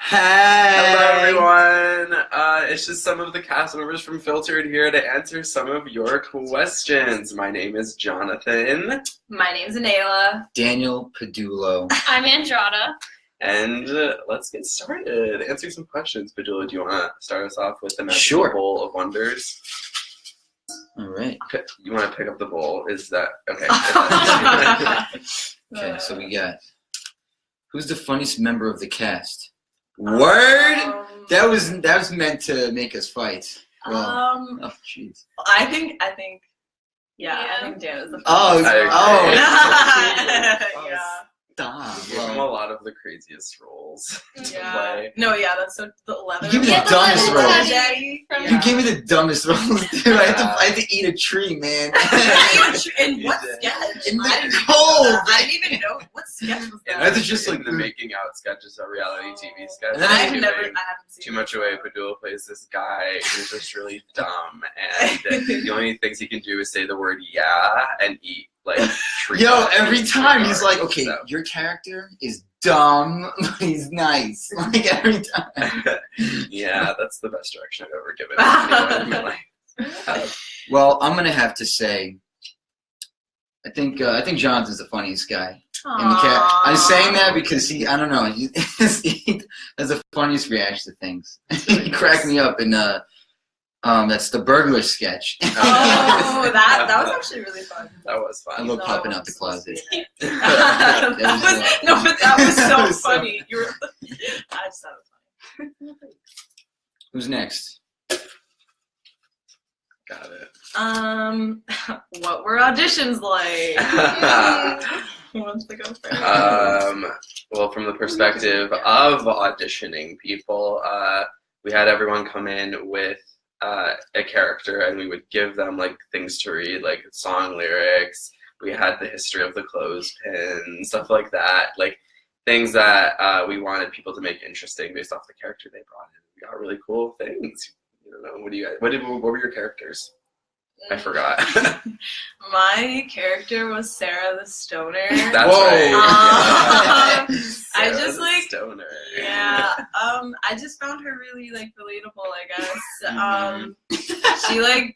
Hello, everyone. It's just some of the cast members from Filtered here to answer some of your questions. My name is Jonathan. My name's Anaela. Daniel Padulo. I'm Andrada. And let's get started. Answer some questions. Padulo, do you want to start us off with the magical bowl of wonders? All right. You want to pick up the bowl? Is that okay? Okay, so we got who's the funniest member of the cast? Word. That was meant to make us fight. Well, oh jeez. I think. Yeah, I think Dan is the funniest. Oh. Yeah. You gave him a lot of the craziest roles to play. No, yeah, that's so the leather. You gave me the dumbest roles. Daddy. You gave me the dumbest roles, dude. I had to eat a tree, man. In what sketch? In the cold. I didn't even know what sketch was that. That's just like the making out sketches, a reality TV sketch. And then I haven't seen too much away. Padulo plays this guy who's just really dumb, and the only things he can do is say the word "yeah" and eat like trees. Yo, every time he's like, "Okay, your character is dumb, but he's nice." Like every time. Yeah, that's the best direction I've ever given anyone in my life. Well, I'm gonna have to say, I think Jonathan's the funniest guy. In the cat. I'm saying that because I don't know, he has the funniest reaction to things. He cracked me up in that's the burglar sketch. Oh, that was actually really fun. That was fun. I love popping out the closet. That was so funny. I just thought it was funny. Who's next? Got it. What were auditions like? Who wants to go first? Well, from the perspective of auditioning people, we had everyone come in with a character, and we would give them like things to read, like song lyrics. We had the history of the clothespin, stuff like that, like things that we wanted people to make interesting based off the character they brought in. We got really cool things. I don't know. What were your characters? I forgot. My character was Sarah the Stoner. That's right. I just like Stoner. Yeah. I just found her really like relatable, I guess. She like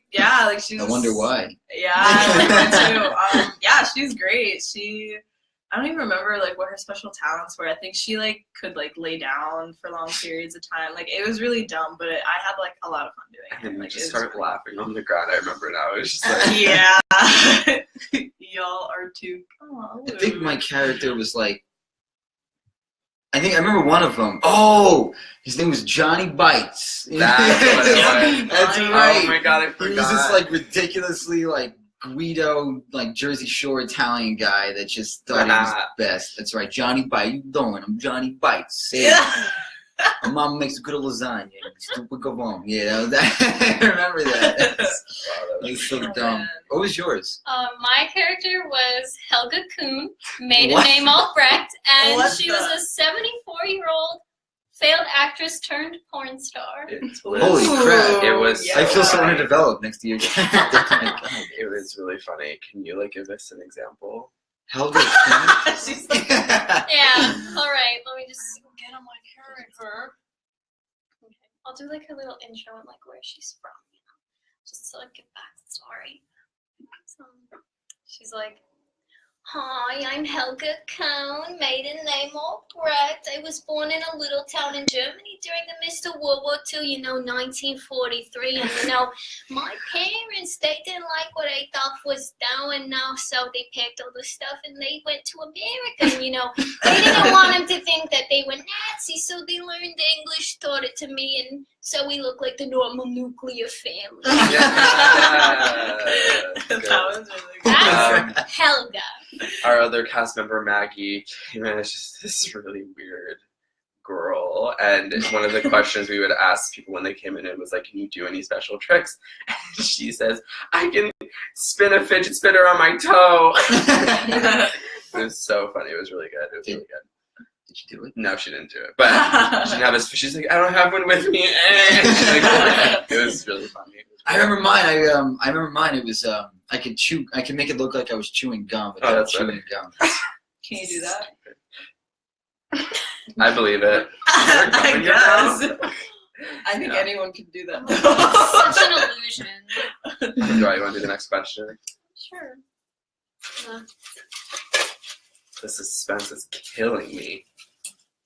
she's. I wonder why. Yeah, I like that too. Yeah, she's great. I don't even remember like what her special talents were. I think she like could like lay down for long periods of time. Like it was really dumb, but I had like a lot of fun doing it. And like, just started laughing on the ground. I remember now. It was just like yeah. Y'all are too. Oh, I think my character was like. I remember one of them. Oh, his name was Johnny Bites. That's what it was. That's right. Oh my god, I forgot. He was this like ridiculously like Guido, like Jersey Shore Italian guy that just thought he was best. That's right, Johnny Bites. You doing? I'm Johnny Bites. My mom makes a good lasagna. Stupid gavon. Yeah, I remember that. That was so dumb. Man. What was yours? My character was Helga Kuhn, maiden name Albrecht, and she was a 74-year-old failed actress turned porn star. Holy crap! It was. I feel so underdeveloped next to your character. It was really funny. Can you like give us an example? Helga Kuhn? She's like, Yeah. All right. Let me just get on my character. Okay. I'll do like a little intro and like where she's from, just so I get backstory. So she's like, "Hi, I'm Helga Kuhn, maiden name Albrecht. I was born in a little town in Germany during the midst of World War II, 1943. And, my parents, they didn't like what I thought was down now, so they packed all the stuff and they went to America. And, they didn't want them to think that they were Nazis, so they learned English, taught it to me, and so we look like the normal nuclear family." That was really good. That's Helga. Our other cast member, Maggie, came in as just this really weird girl. And one of the questions we would ask people when they came in was like, "Can you do any special tricks?" And she says, "I can spin a fidget spinner on my toe." It was so funny. It was really good. It was really good. Did she do it? No, she didn't do it. But she didn't have she's like, "I don't have one with me." It was really funny. I remember mine. I remember mine. It was I could make it look like I was chewing gum, but that's chewing gum. Can you do that? I believe it. I Going your mouth. guess. I think anyone can do that. Such an illusion. Do I want to do the next question? Sure. The suspense is killing me.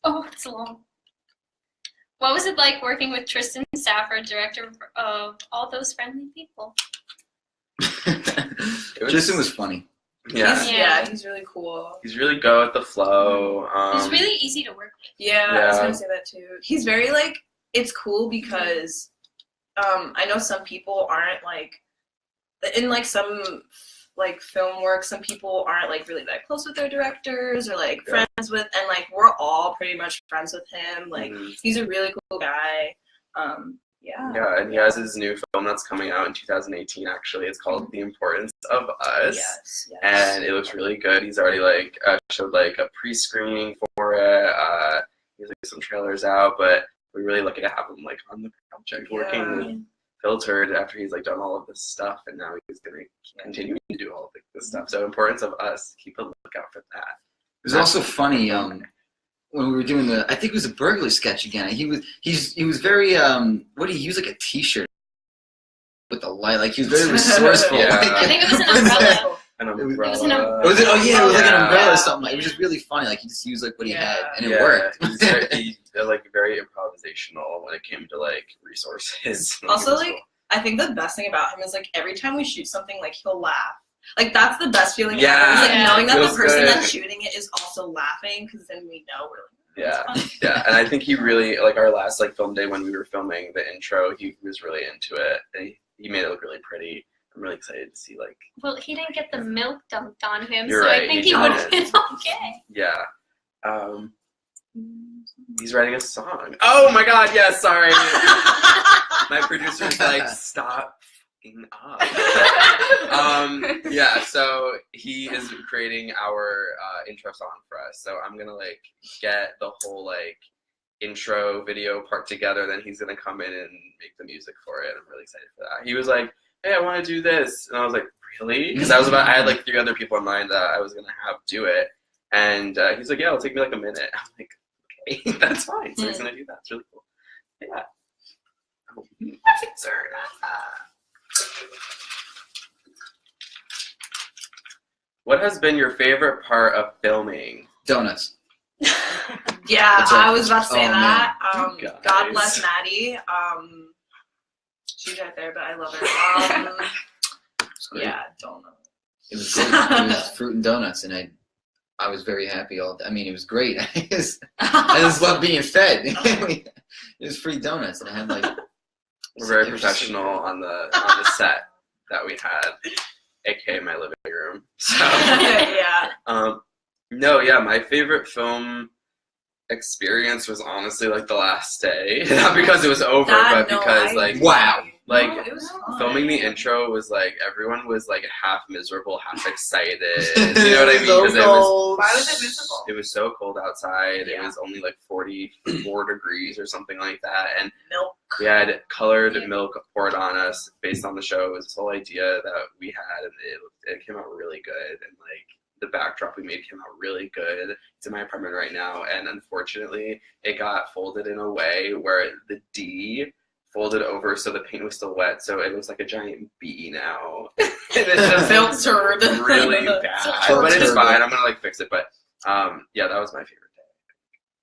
Oh, it's long. What was it like working with Tristan Stafford, director of All Those Friendly People? Tristan was funny. Yeah. He's really cool. He's really go with the flow. He's really easy to work with. Yeah, I was gonna say that too. He's very like, it's cool because I know some people aren't like, in like some like film work, some people aren't like really that close with their directors or like friends with, and like we're all pretty much friends with him. Like he's a really cool guy. Yeah, and he has his new film that's coming out in 2018. Actually, it's called The Importance of Us, yes. And it looks really good. He's already like showed like a pre-screening for it. He's like some trailers out, but we're really lucky to have him like on the project working with Filtered after he's like done all of this stuff, and now he's gonna continue to do all of this stuff. So Importance of Us, keep a lookout for that. It was also funny when we were doing I think it was a burglary sketch again. He was very what did he use, like a T-shirt with the light, like he was very resourceful. Yeah. Like, I think it was an umbrella. An It was umbrella. Was it? Oh yeah, it was like an umbrella or Yeah. something. Like, it was just really funny. Like he just used like what he had, and it Yeah, worked. He's like very improvisational when it came to like resources. Also, like, I think the best thing about him is like every time we shoot something, like he'll laugh. Like that's the best feeling ever. Is like knowing that the Feels person good. that's shooting it is also laughing, because then we know we're like, Yeah, and I think he really, like our last like film day when we were filming the intro, he was really into it, and he made it look really pretty. I'm really excited to see like. Well, he didn't get the milk dumped on him, You're so right, I think he he would have didn't. been okay. Yeah. He's writing a song. Oh my God! Yeah, sorry. My producer's like, stop fucking up. Yeah, so he is creating our intro song for us. So I'm gonna like get the whole like intro video part together. Then he's gonna come in and make the music for it. I'm really excited for that. He was like, "Hey, I want to do this," and I was like, "Really?" Because I had like 3 other people in mind that I was gonna have do it, and he's like, "Yeah, it'll take me like a minute." I'm like, "Okay, that's fine." So he's gonna do that. It's really cool. Yeah. What has been your favorite part of filming? Donuts. yeah, I was about to say Oh, that. You guys. God bless Maddie. She's right there, but I love her. It's great. Yeah, donuts. It was great. It was fruit and donuts, and I was very happy all day. I mean, it was great. I just love being fed. It was free donuts, and I had like. We're very professional on the set that we had, aka my living room. So, yeah. My favorite film experience was honestly like the last day. Not because it was over, but because like like No, it was fun. filming the intro was like everyone was like half miserable, half excited. You know what I mean? Because Why was it miserable? it was so cold outside. Yeah. It was only like 44 degrees or something like that, and Milk. we had colored milk poured on us based on the show. It was this whole idea that we had, and it came out really good. And like the backdrop we made came out really good. It's in my apartment right now, and unfortunately, it got folded in a way where the D folded over so the paint was still wet, so it looks like a giant B now. And it's just Filtered. really bad, but it's fine. I'm gonna like fix it. But yeah, that was my favorite day.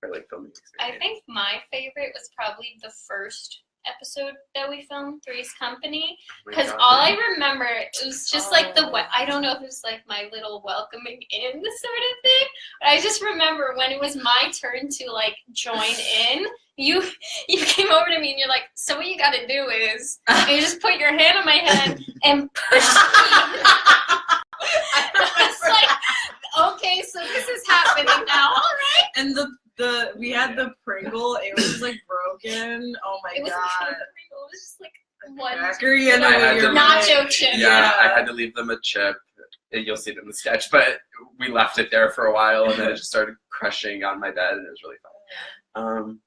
Or like filming experience. I think my favorite was probably the first episode that we filmed, Three's Company, because all I remember, it was just like I don't know if it was like my little welcoming in sort of thing, but I just remember when it was my turn to like join in, you came over to me and you're like, so what you gotta do is, and you just put your hand on my head and push me. I was like, okay, so this is happening now, all right. And we had the Pringle. It was like broken. Oh my It was god. it was just like one Crackery, I know I what had you're to- nacho chip. Yeah, I had to leave them a chip. You'll see it in the sketch, but we left it there for a while, and then it just started crushing on my bed, and it was really fun.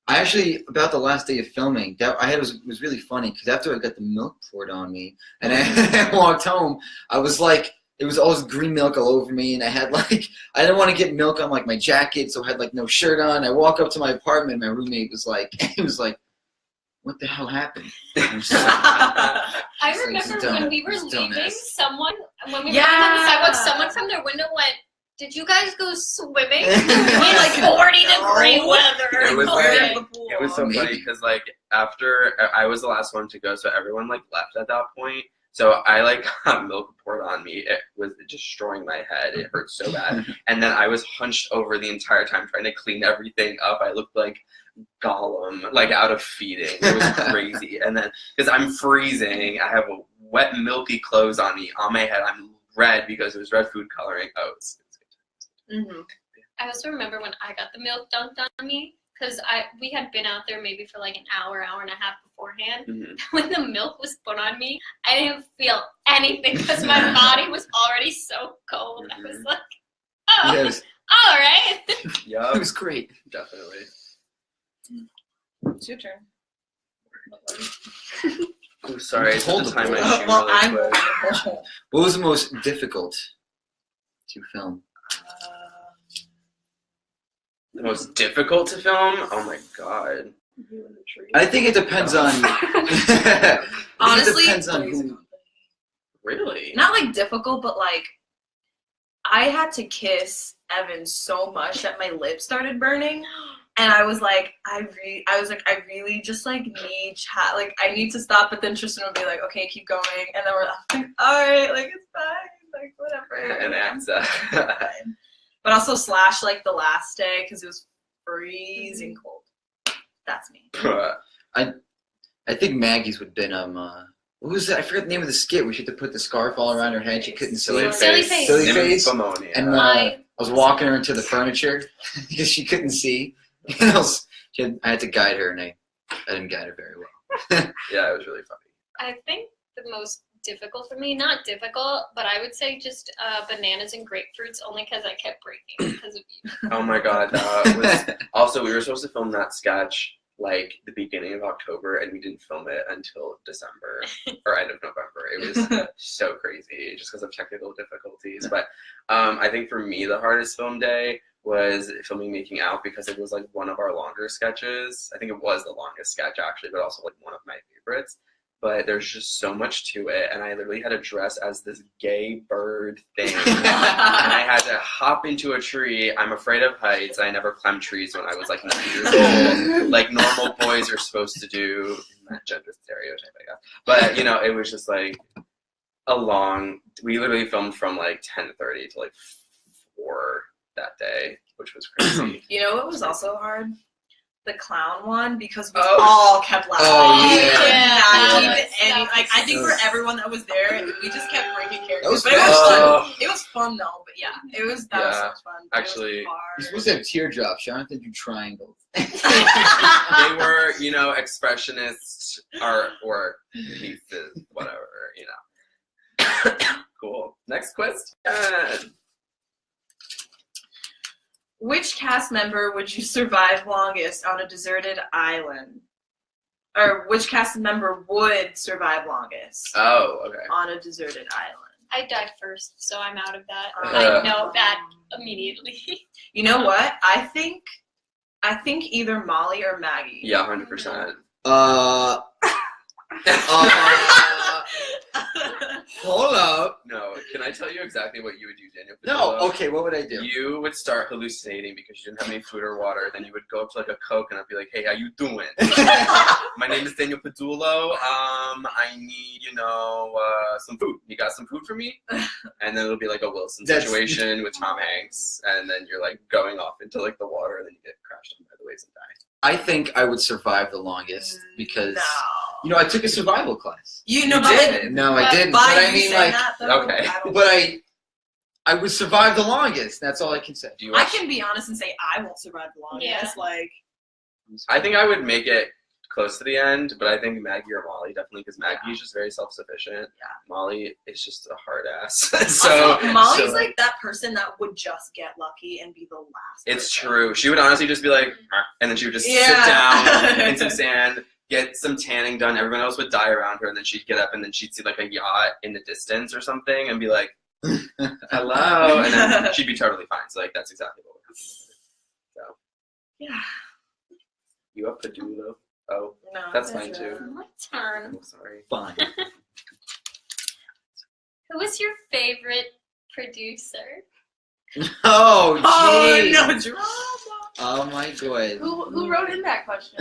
I actually, about the last day of filming, it was really funny because after I got the milk poured on me and I walked home, I was like it was all this green milk all over me, and I had like I didn't want to get milk on like my jacket, so I had like no shirt on. I walk up to my apartment, my roommate was like, he was like, "What the hell happened?" I remember when we were leaving, when we were on the sidewalk, someone from their window went, "Did you guys go swimming?" In like 40-degree weather. It was so funny because like after I was the last one to go, so everyone like left at that point. So I like got milk poured on me. It was destroying my head. It hurt so bad. And then I was hunched over the entire time trying to clean everything up. I looked like Gollum, like out of feeding. It was crazy. And then because I'm freezing, I have a wet milky clothes on me. On my head, I'm red because it was red food coloring. Oh, it's Mm-hmm. I also remember when I got the milk dunked on me because we had been out there maybe for like an hour and a half beforehand. Mm-hmm. When the milk was put on me, I didn't feel anything because my body was already so cold. I was like, oh, Yes. all right. Yeah, It was great. definitely. It's your turn. Oh, sorry, I took the time I Well, really I'm quick. What was the most difficult to film? The most difficult to film? Oh my god. I think it depends on. Honestly, it depends on who. Really? not like difficult, but like I had to kiss Evan so much that my lips started burning, and I was like, I really just like need chat. Like I need to stop, but then Tristan would be like, okay, keep going, and then we're like, all right, like it's fine, like whatever. And that's But also Slash like the last day because it was freezing cold. That's me. I think Maggie's would have been what was that? I forgot the name of the skit where she had to put the scarf all around her head. She couldn't see. Silly face. Silly face. Nymphomonia. And I was walking her into the furniture because she couldn't see. And I had to guide her, and I didn't guide her very well. Yeah, it was really funny. I think the most difficult for me, not difficult, but I would say just bananas and grapefruits only because I kept breaking because of you. Oh my god, that was also we were supposed to film that sketch like the beginning of October, and we didn't film it until December or end of November. It was so crazy just because of technical difficulties. But I think for me the hardest film day was filming Making Out because it was like one of our longer sketches. I think it was the longest sketch actually, but also like one of my favorites. But there's just so much to it, and I literally had to dress as this gay bird thing. And I had to hop into a tree. I'm afraid of heights. I never climbed trees when I was like 9 years old, like normal boys are supposed to do. Not gender stereotype, I guess. But, you know, it was just like we literally filmed from like 10:30 to like 4 that day, which was crazy. You know what was also hard? The clown one, because we all kept laughing. Oh, We yeah. could not Yeah. keep any. Like I think for everyone that was there, we just kept breaking characters. That was But it was fun. fun. It was fun though. But yeah, that was so much fun. But Actually, it was hard. You're supposed to have teardrops. Jonathan drew triangles. They were, you know, expressionist artwork pieces, whatever, you know. Cool. Next question. Which cast member would you survive longest on a deserted island? Or which cast member would survive longest Oh, okay. on a deserted island? I died first, so I'm out of that. I know that immediately. You know what? I think either Molly or Maggie. Yeah, 100%. Hold up. No, can I tell you exactly what you would do, Daniel? No, Padulo? okay, what would I do? You would start hallucinating because you didn't have any food or water. Then you would go up to like a Coke and I'd be like, "Hey, how you doing? My name is Daniel Padulo. I need, some food. You got some food for me?" And then it'll be like a Wilson situation with Tom Hanks, and then you're like going off into like the water, and then you get crashed on by the waves and die. I think I would survive the longest because, No. I took a survival class. You know, You but did. No, I didn't. But But I you mean, said like, that, though. Okay. but I would survive the longest. That's all I can say. Do you I watch? can be honest and say I won't survive the longest. Yeah. Like, I think I would make it close to the end, but I think Maggie or Molly definitely, because Maggie is just very self-sufficient. Yeah. Molly is just a hard ass. so also, Molly's like that person that would just get lucky and be the last. it's person. true. She would honestly just be like, and then she would just sit down in some sand, get some tanning done. Everyone else would die around her, and then she'd get up, and then she'd see like a yacht in the distance or something, and be like, hello, and then she'd be totally fine. So like that's exactly what we're doing. So Yeah. you up Padulo? Oh, No, that's fine too. My turn. I'm sorry. Fine. Who was your favorite producer? Oh, jeez. no drama. Oh my god. Who wrote in that question?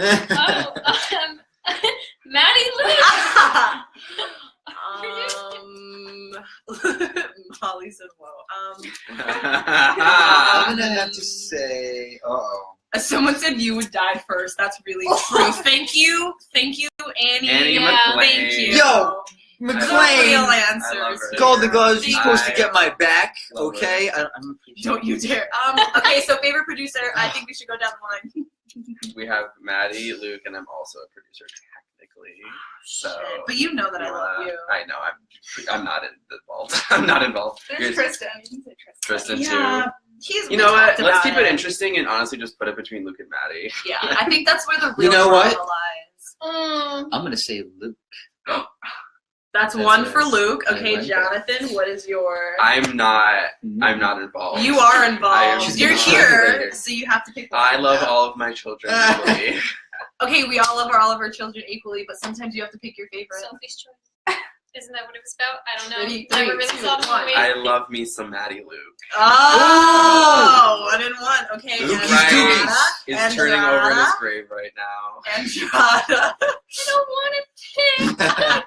Maddie Lou. Molly said, "Whoa." I'm gonna have to say, Someone said you would die first. That's really true. Thank you, Annie. Annie McLean. Thank you. Yo, Real McLean. answers. her. Golden Gloves, you're Thank supposed to you. get my back, Love okay? Don't you dare. Okay, so favorite producer. I think we should go down the line. We have Maddie, Luke, and I'm also a producer technically. So, But you know that I love you. I know. I'm not involved. I'm not involved. There's Tristan. You can say Tristan. Tristan too. He's. You know what? Let's keep it interesting and honestly just put it between Luke and Maddie. Yeah, I think that's where the real You know what? drama lies. I'm gonna say Luke. That's That's one nice. for Luke. Okay, I like that. Jonathan, what is your? I'm not involved. You are involved. She's You're involved. here, so you have to pick one. I love all of my children equally. Okay, we all love all of our children equally, but sometimes you have to pick your favorite. Sophie's Choice. Isn't that what it was about? I don't know. Three, Never really two, saw the one. movie. I love me some Maddie Luke. Oh, 1 and 1. Okay, Luke Andrada, is turning over in his Andrada. grave right now. I Andrada. don't want to pick.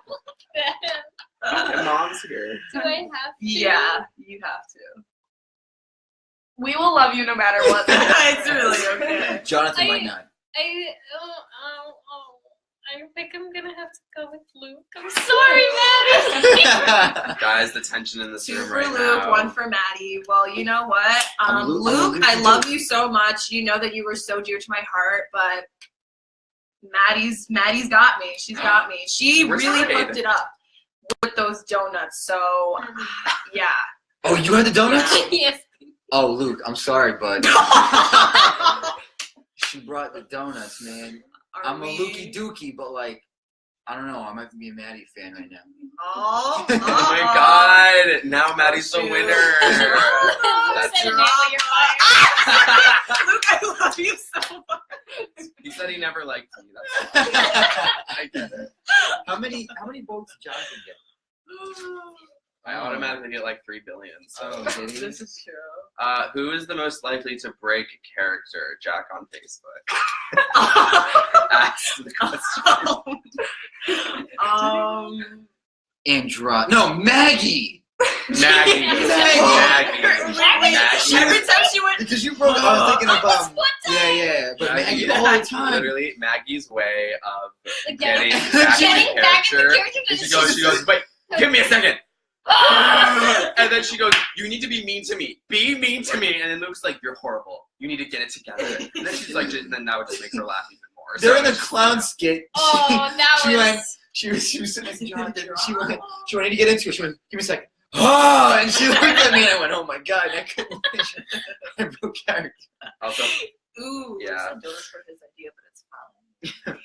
My mom's here. Do I have to? Yeah, you have to. We will love you no matter what. It's really okay. Jonathan might not. I think I'm gonna have to go with Luke. I'm sorry, Maddie. Guys, the tension in this 2 room for right Luke, now. 1 for Maddie. Well, you know what? I'm Luke, I Luke. love you so much. You know that you were so dear to my heart, but Maddie's got me. She's got me. She We're really tied. hooked it up with those donuts. So, yeah. Oh, you had the donuts? Yes. Oh, Luke, I'm sorry, bud. She brought the donuts, man. I'm a Lukey Dookie, but like, I don't know. I might be a Maddie fan right now. Oh, Oh my god, now Maddie's the Shoot. winner. That's Said true. Anaela, you're fired. Luke, I love you so much. He said he never liked me. That's why. I get it. How many votes did Jonathan get? I automatically get like 3 billion. So. Oh, did he? This is true. Who is the most likely to break character? Jack on Facebook. Ask the question. Andrada. No, Maggie! Maggie. Maggie. Every time she went, Because you broke I was thinking of, yeah, but Maggie. Maggie all the time. Literally, Maggie's way of Like, getting getting back getting in back in the character. character. And she goes, wait, give me a second. And then she goes, you need to be mean to me. Be mean to me. And then Luke's like, you're horrible. You need to get it together. And then she's like, and then that would just make her laugh even more. During So the clown skit, Oh, that she was. went, she was sitting next to Jonathan, and she wanted to get into it. She went, give me a second. Oh, and she looked at me, and I went, oh my god, I couldn't I broke character. Also, ooh, Yeah. Luke's endorsed for his idea, but it's fine.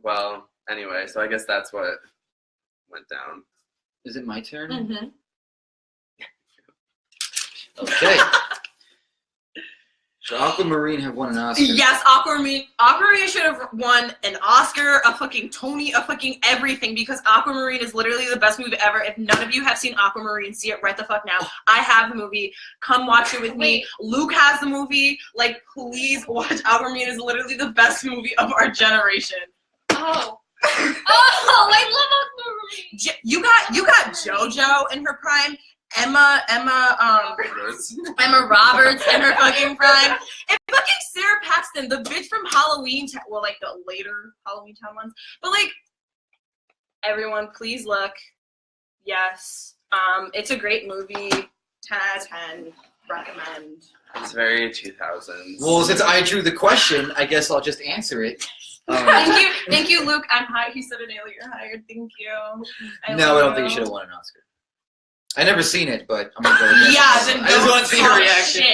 well, anyway, so I guess that's what went down. Is it my turn? Mm-hmm. Okay. So Aquamarine have won an Oscar. Yes, Aquamarine should have won an Oscar, a fucking Tony, a fucking everything, because Aquamarine is literally the best movie ever. If none of you have seen Aquamarine, see it right the fuck now. I have the movie. Come watch it with me. Wait. Luke has the movie. Like, please watch Aquamarine. Is literally the best movie of our generation. Oh. Oh, I love Aquamarine. You got JoJo in her prime. Emma Roberts in her fucking prime. And fucking Sarah Paxton, the bitch from Halloween Town, well, like the later Halloween Town ones. But like, everyone, please look. Yes. It's a great movie. 10 out of 10. Recommend. It's very 2000s. Well, since I drew the question, I guess I'll just answer it. Thank you, Luke. I'm high. He said, Anaela, you're hired. Think you. No, I don't think you should have won an Oscar. I never seen it, but I'm gonna go with that. Yeah, then I just don't want to see your talk reaction.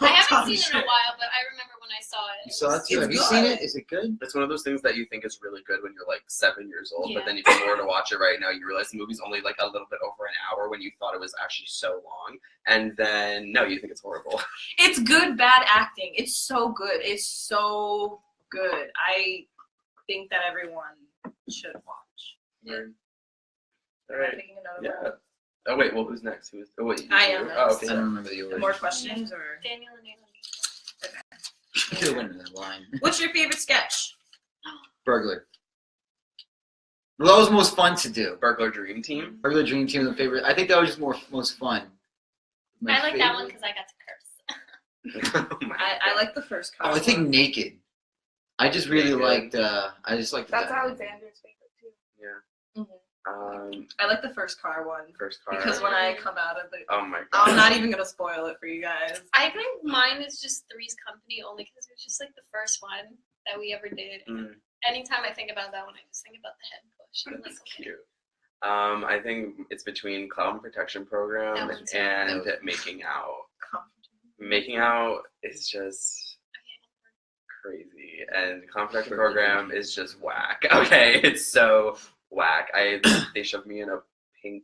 I haven't seen it in a while, but I remember when when I saw it. You saw it too? It's Have you good. seen it? Is it good? It's one of those things that you think is really good when you're like 7 years old, Yeah. but then if you were to watch it right now, you realize the movie's only like a little bit over an hour when you thought it was actually so long, and then no, you think it's horrible. It's good, bad acting. It's so good. It's so good. I think that everyone should watch. Yeah. All Am I right. thinking another Yeah. one? Oh wait, well, who's next? Who is? Oh wait, I am Oh, next. okay. I don't remember the order. More questions or? Daniel and Anaela. You could have went in that line. What's your favorite sketch? Burglar. Well, that was most fun to do. Burglar Dream Team. Burglar Dream Team was the favorite. I think that was just most fun. My I like that one favorite- because I got to curse. Oh my I like the first Oh, I one. think Naked. I just really liked. I just liked That's that. Alexander's favorite too. Yeah. Mhm. I like the first car one First car. because when I come out of the, Oh my god. I'm not even gonna spoil it for you guys. I think mine is just Three's Company only because it was just like the first one that we ever did. Mm, Anytime I think about that one, I just think about the head push. I'm like, that's okay. cute. I think it's between Clown Protection Program That one's good. and Making Out. Making Out is just crazy, and Clown Protection Program is just whack. Okay, it's so whack. They shoved me in a pink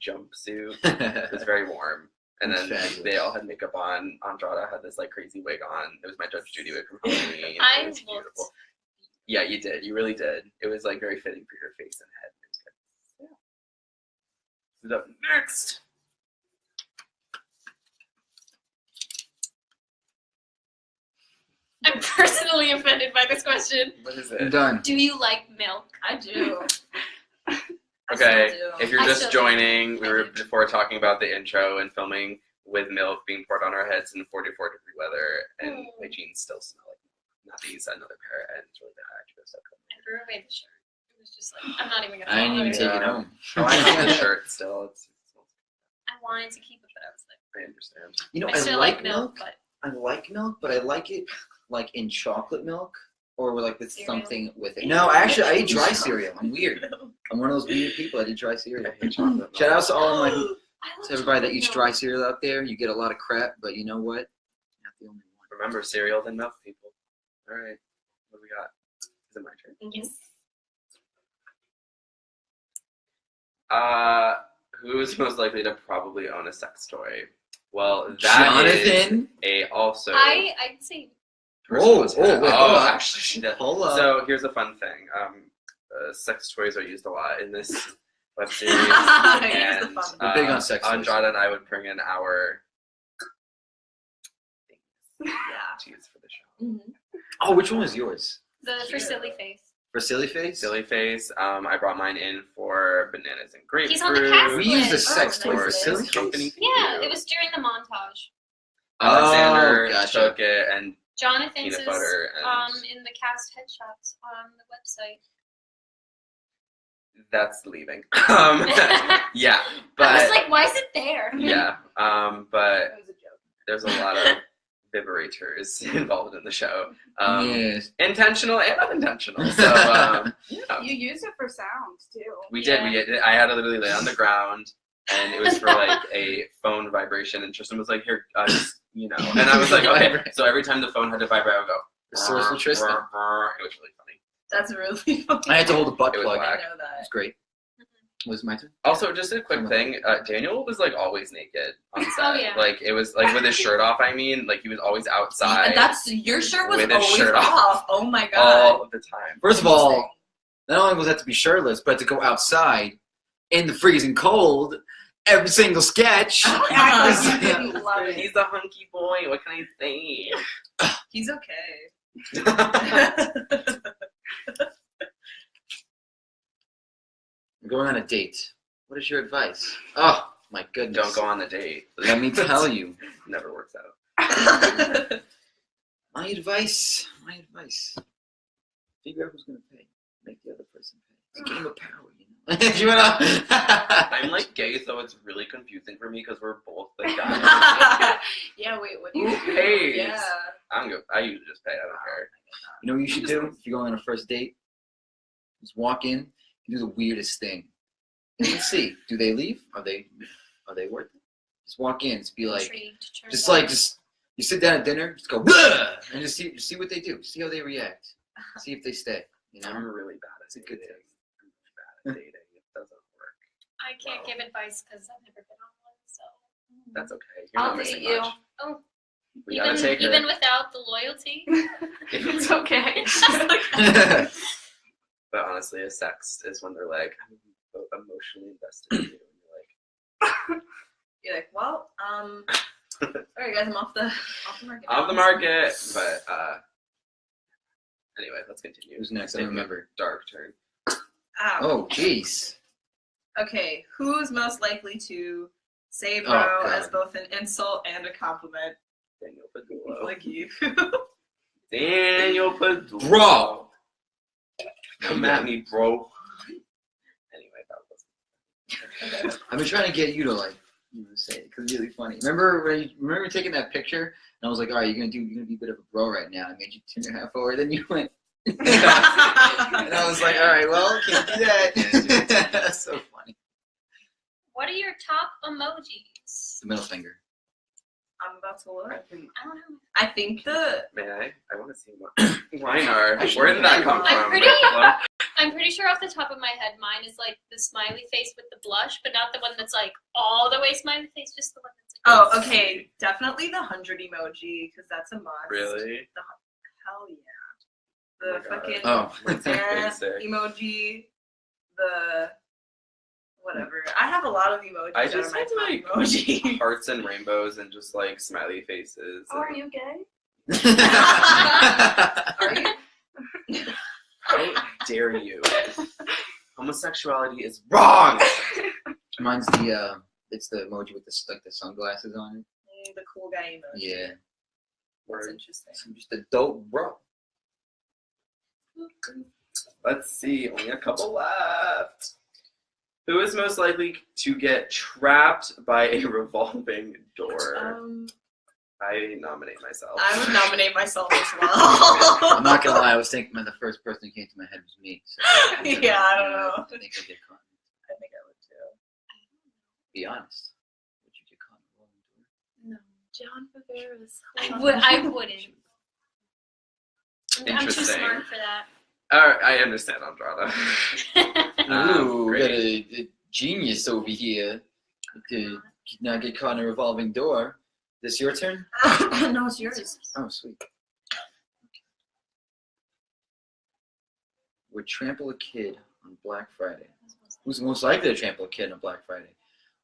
jumpsuit. It was very warm. And then Fabulous. they all had makeup on. Andrada had this like crazy wig on. It was my Judge Judy wig from Halloween. I It was looked. beautiful. Yeah, you did. You really did. It was like very fitting for your face and head. It was good. Yeah. Who's up next? I'm personally offended by this question. What is I'm it? done. Do you like milk? I do. I Okay, still do. if you're I just still do. joining, we I were do. before talking about the intro and filming with milk being poured on our heads in 44-degree weather, and my jeans still smell like milk. Not these, another pair, and it's really bad. I actually feel so cold. I threw away the shirt. It was just like, I'm not even gonna. I didn't even bother. take it Yeah. home. Oh, I have the shirt still. I wanted to keep it, but I was like, I understand. You know, I I still like milk, milk. but I like milk, but I like it like in chocolate milk or like with Cereal? something with it. No, actually, I eat dry cereal. I'm weird. I'm one of those weird people that eat dry cereal. I hate chocolate milk. Shout out to all of my I love to everybody that chocolate eats milk. dry cereal out there. You get a lot of crap, but you know what? You're not the only one. Remember, cereal than milk, people. All right, what do we got? Is it my turn? Yes. Who's most likely to probably own a sex toy? Well, that is Jonathan. a also. I'd say Whoa, was- whoa, wait, hold up. actually, she did. Hold up. So here's a fun thing. Sex toys are used a lot in this web series, Here's the and fun We're big on sex toys. Andrada and I would bring in our things Yeah. to use for the show. Mhm. Oh, which one was yours? for silly face. For silly face? Silly face. I brought mine in for bananas and grapefruit. He's on the cast We used a list. sex Oh, toy for nice. silly Company. face. Yeah, it was during the montage. Alexander Oh, gotcha. took it, and Jonathan's Peanut is butter and- in the cast headshots on the website. that's leaving. Yeah, I but was like, why is it there? yeah, but It was a joke. there's a lot of vibrators involved in the show. Yes. Intentional and unintentional. So yeah. You use it for sounds too. We did. I had to literally lay on the ground, and it was for like a phone vibration. And Tristan was like, "Here, just, you know." And I was like, "Okay." So every time the phone had to vibrate, I would go. Resourceful Tristan. It was really funny. That's really funny. I had to hold a butt It was plug. I whack. know It that. was great. Was it my turn? Also, just a quick thing. Daniel was like always naked on set. Oh, yeah. Like it was like with his shirt off. I mean, like he was always outside That's your shirt was With his always shirt off. off. Oh my god. all of the time. First of all, not only was that to be shirtless, but to go outside in the freezing cold every single sketch. I didn't love it. He's a hunky boy. What can I say? He's okay. I'm going on a date. What is your advice? Oh, my goodness. Don't go on the date. Let me tell you. Never works out. My advice. Figure out who's going to pay. Make the other person pay. It's a game of power, you know? You know? I'm like gay, so it's really confusing for me because we're both like guys. Yeah, wait, what do you Who do? pays? Yeah. I'm good. I usually just pay. I don't care. You know what you should do if you're going on a first date? Just walk in and do the weirdest thing. And let's see. Do they leave? Are they worth it? Just walk in. Just be like, Intrigued, turned just on. like, just You sit down at dinner, just go, "Bleh!" and just see what they do. See how they react. See if they stay. You know? I'm really bad at It's a good dating. thing. I'm bad at dating. It doesn't work. I can't Wow. give advice because I've never been on one, so. That's okay. You're I'll not missing date you. much. Oh, We gotta take her. even without the loyalty. It's okay. But honestly, a sext is when they're like, I'm emotionally invested in you. And You're like, well, sorry guys, I'm off the market. you're like, off the market. But anyway, let's continue. Who's next? I Take don't a remember. Dark turn. Ow. Oh, jeez. Okay, who's most likely to say Oh, bro God. as both an insult and a compliment? Daniel Padulo. Like you. Daniel Padulo. Bro. Come at me, bro. Anyway, that was. I've been trying to get you to say it because it's really funny. Remember taking that picture? And I was like, all right, you're gonna be a bit of a bro right now. I made you turn your hat forward, then you went. And I was like, all right, well, can't do that. That's so funny. What are your top emojis? The middle finger. I'm about to look. I don't know. I think the May I want to see what mine are. Where did that come I'm from? pretty- Well, I'm pretty sure off the top of my head, mine is like the smiley face with the blush, but not the one that's like all the way smiley face, just the one that's like. oh, okay, definitely the 100 emoji because that's a must. really? Hell yeah. The Oh my God. fucking Oh. Mine's basic. emoji. The whatever. I have a lot of emojis. I that are just my have, top like, emoji. Hearts and rainbows and just like smiley faces. Oh, are and- you gay? Are you? How dare you? Homosexuality is wrong. Mine's it's the emoji with the sunglasses on it. The cool guy emoji. Yeah. That's Word. interesting. I'm just a dope bro. Let's see, only a couple left. Who is most likely to get trapped by a revolving door? I nominate myself. I would nominate myself as well. I'm not gonna lie, I was thinking the first person that came to my head was me. So Yeah, I don't know. I think I'd get caught. I think I would too. Be honest. Would you get caught in a revolving door? No. John Rivera's. I wouldn't. I'm too Interesting. smart for that. I understand, Andrada. Ooh, we great. got a genius over here to not get caught in a revolving door. This your turn? No, it's yours. Oh, sweet. Would trample a kid on Black Friday? Who's most likely to trample a kid on Black Friday?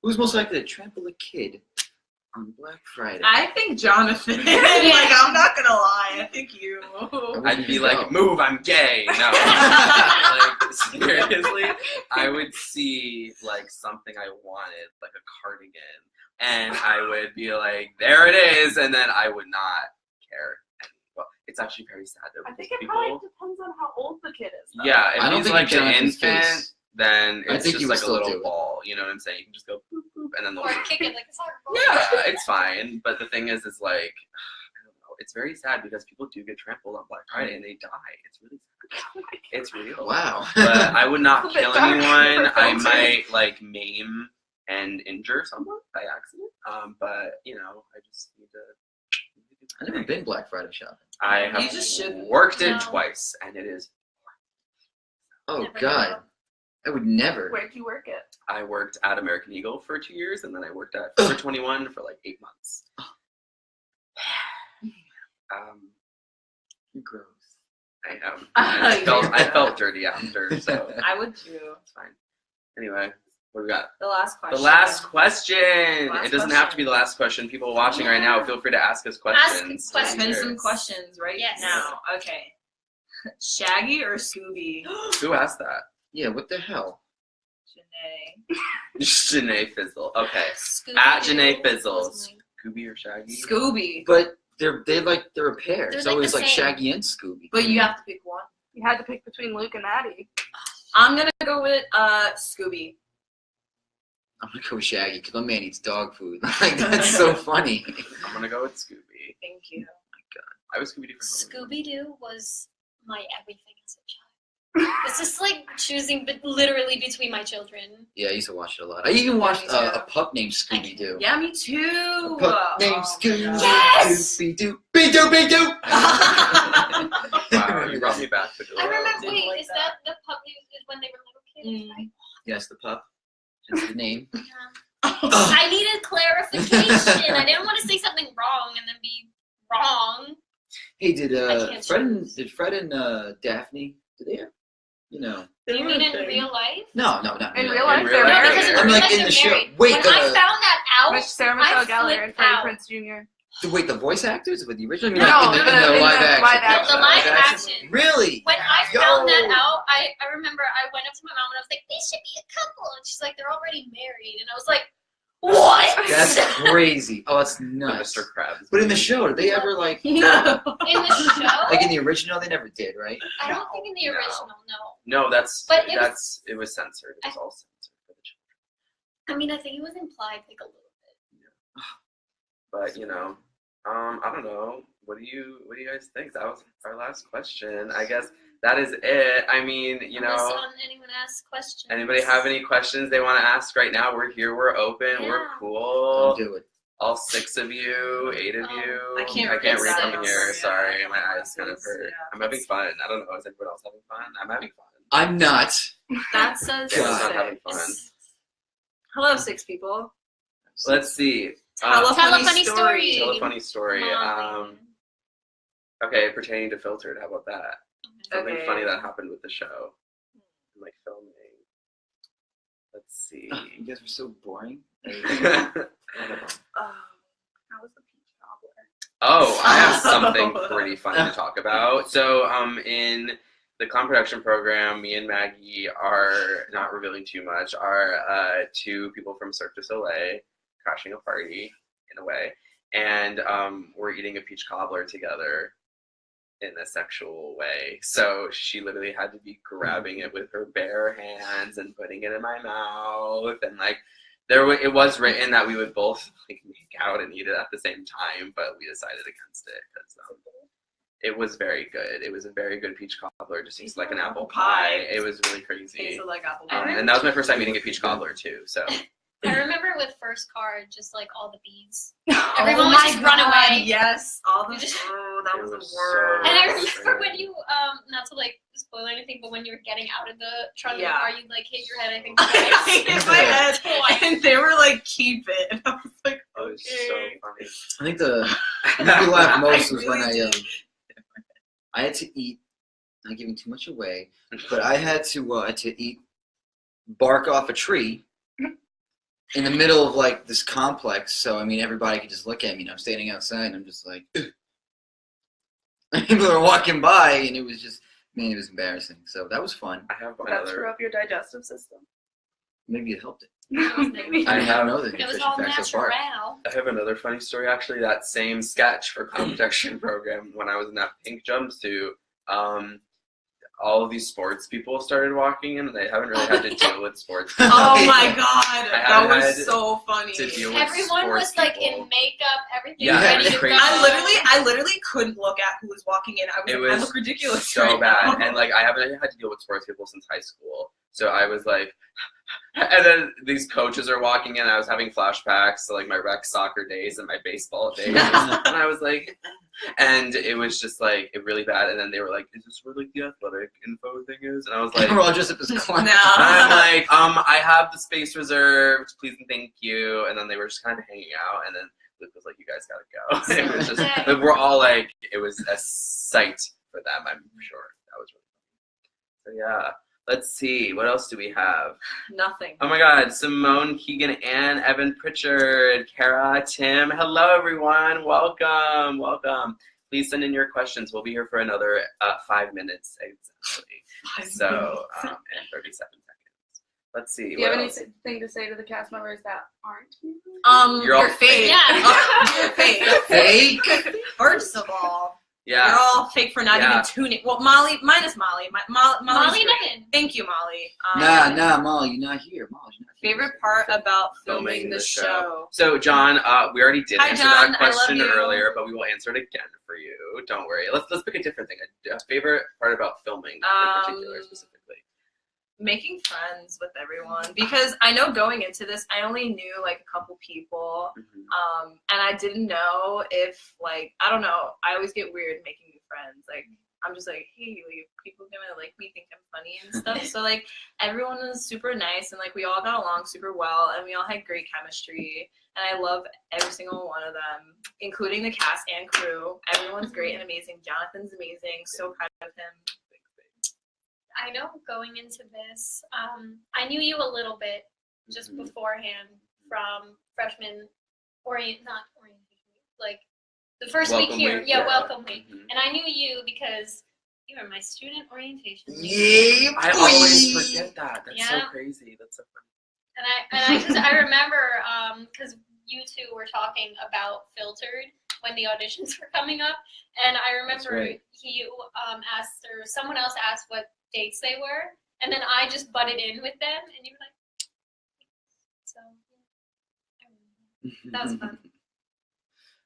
Who's most likely to trample a kid on Black Friday? I think Jonathan. Like, I'm not gonna lie. I think you. I'd be like, move, I'm gay. No. Like, seriously, I would see like something I wanted, like a cardigan, and I would be like, there it is, and then I would not care. And, well, it's actually very sad though, I because think it people. probably depends on how old the kid is. Though. Yeah, I if don't he's think like an Jonathan's infant, face. then I it's think he just would like a still do little it. ball. You know what I'm saying? You can just go boop boop, and then the Or kick it like a soccer ball. yeah, it's fine. But the thing is like, I don't know. It's very sad because people do get trampled on Black Friday and they die. It's really sad. It's real. Wow. But I would not It's a bit kill dark anyone. for I filters. might like maim and injure someone by accident. But you know, I just need to. I've never been Black Friday shopping. I have You just shouldn't. worked it No. twice, and it is. Oh Never God, know. I would never. Where'd you work it? I worked at American Eagle for 2 years, and then I worked at Forever 21 for like 8 months. You're gross. I am. I Yeah. felt dirty after, so I would too. it's fine. Anyway, what we got? The last question. The last question. Last It doesn't have to be the last question. People watching right now, feel free to ask us questions. questions. Spin some questions right Yes. now. Okay. Shaggy or Scooby? Who asked that? Yeah, what the hell? Janae. Janae Fizzle. Okay. Scooby-Doo At Janae was Fizzles. my- Scooby or Shaggy? Scooby. But they're a pair. They're It's like always the like same. Shaggy and Scooby. But you have to pick one. You had to pick between Luke and Maddie. I'm gonna go with Scooby. I'm gonna go with Shaggy because my man eats dog food. Like that's so funny. I'm gonna go with Scooby. Thank you. I was Scooby Doo for Halloween. Scooby-Doo was my everything as a child. It's just like choosing, but literally between my children. Yeah, I used to watch it a lot. I even watched a pup named Scooby Doo. Yeah, me too. A pup named Scooby Doo. Yes! Doo. Be-doo. Wow, you brought me back to I remember. Didn't Wait, like is that. that the pup is when they were little kids? Right? Yes, the pup. That's the name. Yeah. I needed clarification. I didn't want to say something wrong and then be wrong. Hey, did can't Fred and Daphne? Did they have? You know. Do you mean in real life? No. In real life, In they're real life, married. they're I'm like They're in the show. married. Wait, When I found that out, With Sarah I Michelle Gellar and flipped Freddie out. Prinze Jr. wait, the voice actors with the original? No, in the the live action. live action. The live action. Really? When I found that out, I remember I went up to my mom and I was like, they should be a couple. And she's like, they're already married. And I was like, what? That's crazy. Oh, that's The nuts. Mr. Krabs. But in the show, did they ever like No. In the show? like in the original? They never did, right? I don't think in the No. original, no. No, But it it was censored. It was all censored for the children. I mean, I think it was implied like a little bit. But I don't know. What do you guys think? That was our last question. I guess that is it. I mean, Unless anyone asks questions. anybody have any questions they want to ask right now? We're here. We're open. We're Yeah. cool. Don't do it. All 6 of you, 8 of you. I can't read read from that. here. Yeah. Sorry, my eyes kind of hurt. Yeah. I'm having fun. I don't know. Is everyone else having fun? I'm having fun. I'm not. That says Taylor's not God. having fun. 6. Hello, 6 people. Let's see. Tell a Tell a funny funny story. Tell a funny story. Molly. Okay, pertaining to Filtered. How about that? Something Okay. funny that happened with the show, like filming. Let's see. You guys were so boring. How was the peach cobbler? Oh, I have something pretty funny to talk about. So, in the clown production program, me and Maggie are not revealing too much. Are 2 people from Cirque du Soleil crashing a party in a way, and we're eating a peach cobbler together in a sexual way. So she literally had to be grabbing it with her bare hands and putting it in my mouth, and like it was written that we would both like make out and eat it at the same time, but we decided against it because it was very good. It was a very good peach cobbler. Just tastes like an apple pie. It was really crazy. Tasted like apple pie. And that was my first time eating a peach cobbler too. So I remember with first card, just like all the beads. Oh Everyone would my just run God, away. Yes, all the You just- that It was the was worst. so And I remember when you, not to like spoil anything, but when you were getting out of the trunk of the Yeah. car, you like hit your head, I think. I hit my head, and they were like, "Keep it." And I was like, it "Okay." was so funny. I think the made me laugh most was when really I had to eat. Not giving too much away, but I had to eat bark off a tree in the middle of like this complex. So I mean, everybody could just look at me. And I'm standing outside, and I'm just like, people are walking by, and it was just, man, it was embarrassing. So that was fun. I have Did that screw another. up your digestive system? Maybe it helped it. Maybe. I didn't know that It was nutrition all facts of bark. natural. I have another funny story. Actually, that same sketch for clown protection program when I was in that pink jumpsuit. All of these sports people started walking in, and they haven't really had to deal with sports. Oh Yeah. my God, that haven't was had so funny. to deal with Everyone was sports like people. in makeup, everything Yeah, ready it was to crazy. go. I literally couldn't look at who was walking in. I was It like, I was look ridiculous. so right bad, now. and like I haven't had to deal with sports people since high school. So I was like, and then these coaches are walking in. I was having flashbacks to like my rec soccer days and my baseball days, and I was like, and it was just like really bad. And then they were like, "Is this where like the athletic info thing is?" And I was like, We're all dressed up as clowns. No. I'm like, I have the space reserved, please and thank you. And then they were just kind of hanging out, and then Luke was like, "You guys gotta go." It was just, Okay. like, we're all like, it was a sight for them, I'm sure. That was really funny. So yeah, let's see, what else do we have? Nothing. Oh my God, Simone, Keegan, Ann, Evan, Pritchard, Kara, Tim. Hello, everyone. Welcome, welcome. Please send in your questions. We'll be here for another 5 minutes, exactly. So, and 37 seconds. Let's see. Do you have what else? anything to say to the cast members that aren't here? You're all You're fake. Yeah. You're fake. Fake? First of all. Yeah. You're all fake for not even tuning. Well, Molly, minus Molly. Molly Nevin. Thank you, Molly. Nah, Molly, you're not here. Molly, you're not here. Favorite part about filming the show? So, John, we already did answer John, that question I love you. earlier, but we will answer it again for you. Don't worry. Let's pick a different thing. A favorite part about filming in particular, specifically. Making friends with everyone, because I know going into this I only knew like a couple people, and I didn't know if like, I don't know, I always get weird making new friends. Like I'm just like, hey, like, people gonna like me, think I'm funny and stuff. So like everyone was super nice, and like we all got along super well, and we all had great chemistry, and I love every single one of them, including the cast and crew. Everyone's great and amazing. Jonathan's amazing, so proud of him. I know going into this, I knew you a little bit just beforehand from freshman not orientation, like the first week here. Welcome week. And I knew you because you were my student orientation. Yeah, I always forget that. That's so crazy. That's so funny. And I remember because you two were talking about Filtered when the auditions were coming up, and I remember you asked, or someone else asked what dates they were, and then I just butted in with them, and you were like, so that was fun.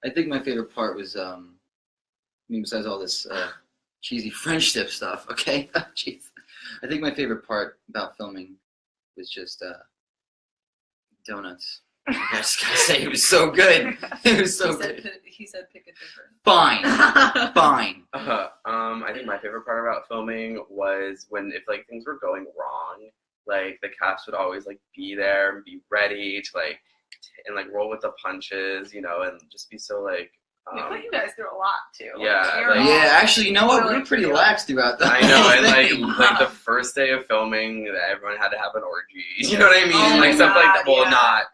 I think my favorite part was, I mean, besides all this cheesy friendship stuff, okay? Jeez. I think my favorite part about filming was just donuts. I just gotta say, it was so good. It was so good. He said pick a different. Fine. Fine. I think my favorite part about filming was when, if like things were going wrong, like the cast would always like be there and be ready to like and like roll with the punches, you know, and just be so like. We put you guys through a lot too. Yeah, actually, you know what? We were pretty lax throughout the I know, and like the first day of filming, everyone had to have an orgy. You know what I mean? Oh like stuff like that. Well, not.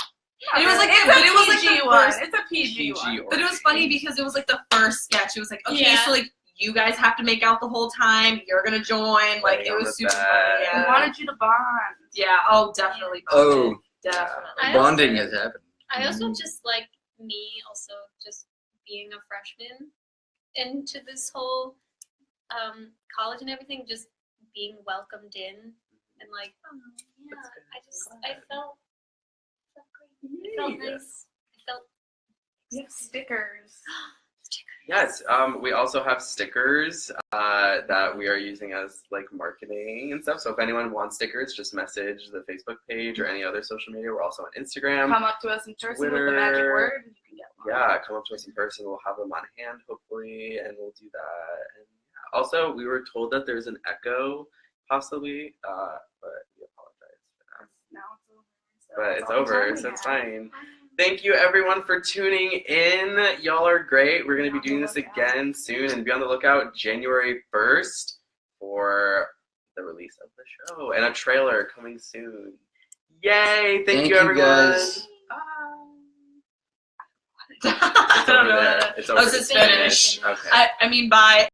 And it was like, it was like the the one. first. It's a PG one. But it was funny because it was like the first sketch. It was like, okay, so like you guys have to make out the whole time. You're gonna join. Like it was super funny. We wanted you to bond. Yeah. Oh, definitely. Oh, definitely. Bonding has happened. I also just like me also just being a freshman into this whole college and everything, just being welcomed in and like, I felt great. I felt nice. I felt stickers. Yes, we also have stickers that we are using as like marketing and stuff. So if anyone wants stickers, just message the Facebook page or any other social media. We're also on Instagram. Come up to us in person Twitter. with the magic word, and you can get one. Yeah, come up to us in person. We'll have them on hand, hopefully, and we'll do that. And also, we were told that there's an echo, possibly, but we apologize for that. Now it's over. But it's over, so it's fine. Thank you, everyone, for tuning in. Y'all are great. We're going to be doing this again soon, and be on the lookout January 1st for the release of the show and a trailer coming soon. Yay! Thank you, everyone. Guys. It's over there. It's over. It's finished. Okay. I mean, bye.